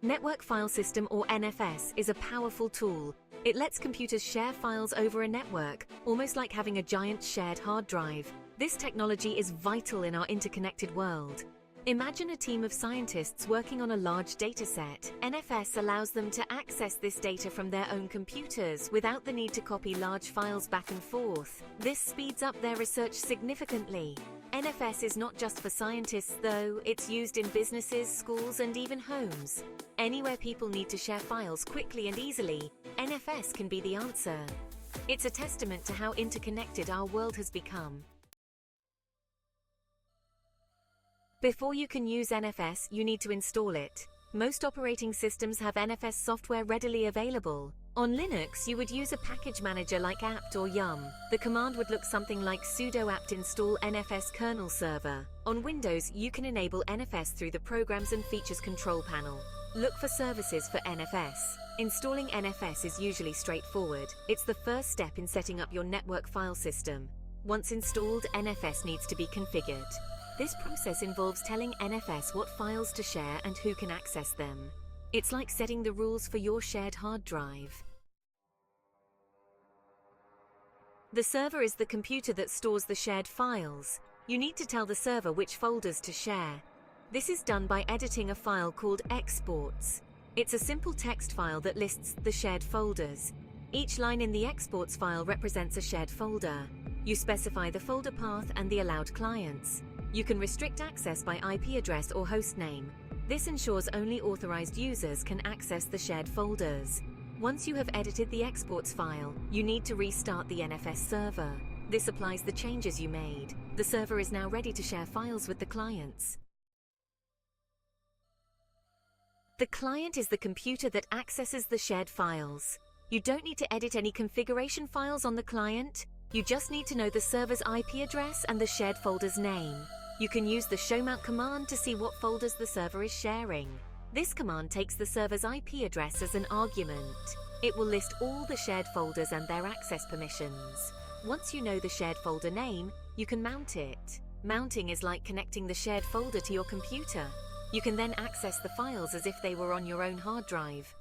Network File System, or NFS, is a powerful tool. It lets computers share files over a network, almost like having a giant shared hard drive. This technology is vital in our interconnected world. Imagine a team of scientists working on a large dataset. NFS allows them to access this data from their own computers without the need to copy large files back and forth. This speeds up their research significantly. NFS is not just for scientists, though. It's used in businesses, schools, and even homes. Anywhere people need to share files quickly and easily, NFS can be the answer. It's a testament to how interconnected our world has become. Before you can use NFS, you need to install it. Most operating systems have NFS software readily available. On Linux, you would use a package manager like apt or yum. The command would look something like sudo apt install NFS kernel server. On Windows, you can enable NFS through the Programs and Features control panel. Look for services for NFS. Installing NFS is usually straightforward. It's the first step in setting up your network file system. Once installed, NFS needs to be configured. This process involves telling NFS what files to share and who can access them. It's like setting the rules for your shared hard drive. The server is the computer that stores the shared files. You need to tell the server which folders to share. This is done by editing a file called exports. It's a simple text file that lists the shared folders. Each line in the exports file represents a shared folder. You specify the folder path and the allowed clients. You can restrict access by IP address or host name. This ensures only authorized users can access the shared folders. Once you have edited the exports file, you need to restart the NFS server. This applies the changes you made. The server is now ready to share files with the clients. The client is the computer that accesses the shared files. You don't need to edit any configuration files on the client. You just need to know the server's IP address and the shared folder's name. You can use the showmount command to see what folders the server is sharing. This command takes the server's IP address as an argument. It will list all the shared folders and their access permissions. Once you know the shared folder name, you can mount it. Mounting is like connecting the shared folder to your computer. You can then access the files as if they were on your own hard drive.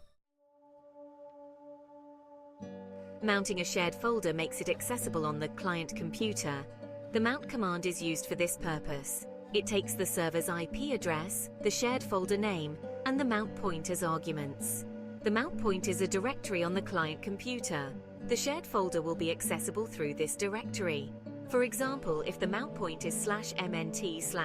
Mounting a shared folder makes it accessible on the client computer. The mount command is used for this purpose. It takes the server's IP address, the shared folder name, and the mount point as arguments. The mount point is a directory on the client computer. The shared folder will be accessible through this directory. For example, if the mount point is /mnt/nfs,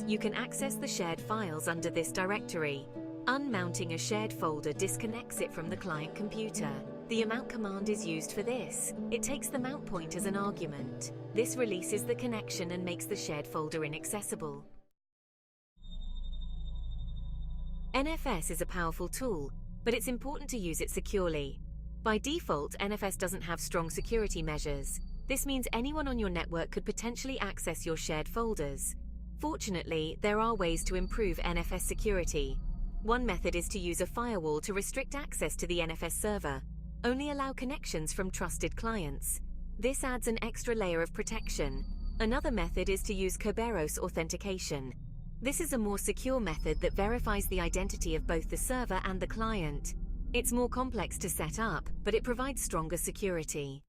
you can access the shared files under this directory. Unmounting a shared folder disconnects it from the client computer. The mount command is used for this. It takes the mount point as an argument. This releases the connection and makes the shared folder inaccessible. NFS is a powerful tool, but it's important to use it securely. By default, NFS doesn't have strong security measures. This means anyone on your network could potentially access your shared folders. Fortunately, there are ways to improve NFS security. One method is to use a firewall to restrict access to the NFS server. Only allow connections from trusted clients. This adds an extra layer of protection. Another method is to use Kerberos authentication. This is a more secure method that verifies the identity of both the server and the client. It's more complex to set up, but it provides stronger security.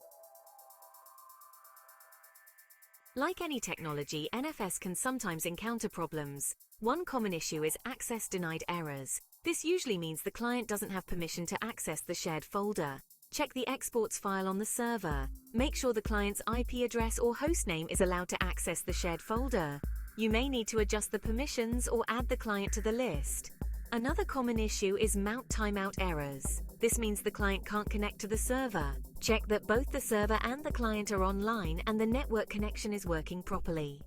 Like any technology, NFS can sometimes encounter problems. One common issue is access denied errors. This usually means the client doesn't have permission to access the shared folder. Check the exports file on the server. Make sure the client's IP address or hostname is allowed to access the shared folder. You may need to adjust the permissions or add the client to the list. Another common issue is mount timeout errors. This means the client can't connect to the server. Check that both the server and the client are online and the network connection is working properly.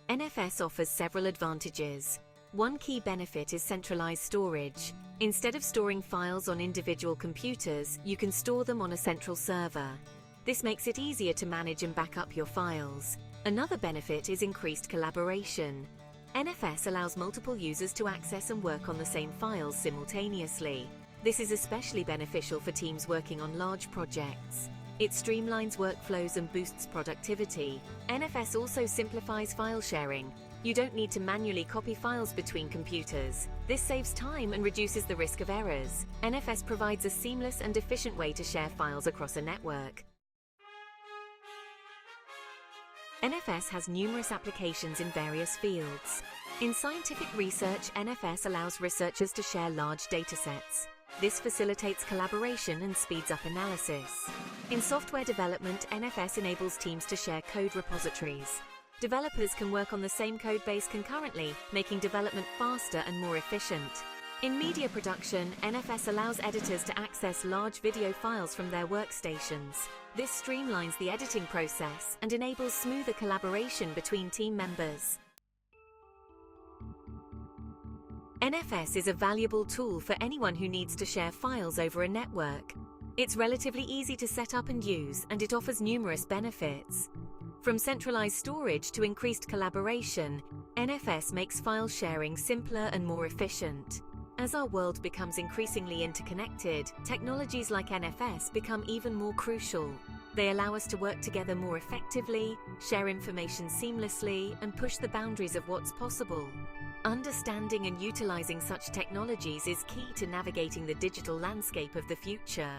NFS offers several advantages. One key benefit is centralized storage. Instead of storing files on individual computers, you can store them on a central server. This makes it easier to manage and back up your files. Another benefit is increased collaboration. NFS allows multiple users to access and work on the same files simultaneously. This is especially beneficial for teams working on large projects. It streamlines workflows and boosts productivity. NFS also simplifies file sharing. You don't need to manually copy files between computers. This saves time and reduces the risk of errors. NFS provides a seamless and efficient way to share files across a network. NFS has numerous applications in various fields. In scientific research, NFS allows researchers to share large datasets. This facilitates collaboration and speeds up analysis. In software development, NFS enables teams to share code repositories. Developers can work on the same code base concurrently, making development faster and more efficient. In media production, NFS allows editors to access large video files from their workstations. This streamlines the editing process and enables smoother collaboration between team members. NFS is a valuable tool for anyone who needs to share files over a network. It's relatively easy to set up and use, and it offers numerous benefits. From centralized storage to increased collaboration, NFS makes file sharing simpler and more efficient. As our world becomes increasingly interconnected, technologies like NFS become even more crucial. They allow us to work together more effectively, share information seamlessly, and push the boundaries of what's possible. Understanding and utilizing such technologies is key to navigating the digital landscape of the future.